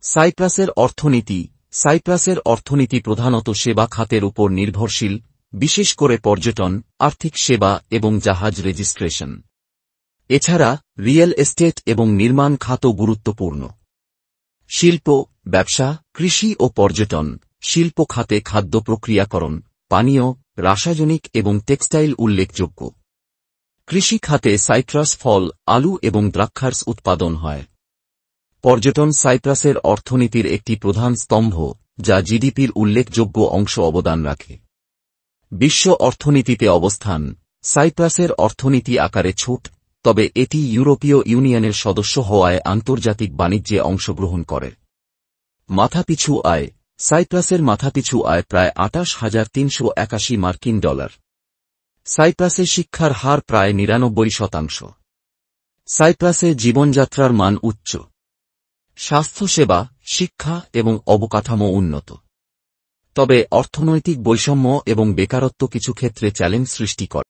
সাইপ্রাসের অর্থনীতি সাইপ্রাসের অর্থনীতি প্রধানত সেবা খাতের উপর নির্ভরশীল, বিশেষ করে পর্যটন, আর্থিক সেবা এবং জাহাজ রেজিস্ট্রেশন। এছাড়া রিয়েল এস্টেট এবং নির্মাণ খাতও গুরুত্বপূর্ণ। শিল্প, ব্যবসা, কৃষি ও পর্যটন। শিল্প খাতে খাদ্য প্রক্রিয়াকরণ, পানীয়, রাসায়নিক এবং টেক্সটাইল উল্লেখযোগ্য। কৃষি খাতে সাইট্রাস ফল, আলু এবং দ্রাক্ষার উৎপাদন হয়। পর্যটন সাইপ্রাসের অর্থনীতির একটি প্রধান স্তম্ভ, যা জিডিপির উল্লেখযোগ্য অংশ অবদান রাখে। বিশ্ব অর্থনীতিতে অবস্থান। সাইপ্রাসের অর্থনীতি আকারে ছোট, তবে এটি ইউরোপীয় ইউনিয়নের সদস্য হওয়ায় আন্তর্জাতিক বাণিজ্যে অংশগ্রহণ করে। মাথাপিছু আয়। সাইপ্রাসের মাথাপিছু আয় প্রায় 28,381 মার্কিন ডলার। সাইপ্রাসে শিক্ষার হার প্রায় 99%। সাইপ্রাসে জীবনযাত্রার মান উচ্চ। স্বাস্থ্যসেবা, শিক্ষা এবং অবকাঠামো উন্নত। তবে অর্থনৈতিক বৈষম্য এবং বেকারত্ব কিছু ক্ষেত্রে চ্যালেঞ্জ সৃষ্টি করে।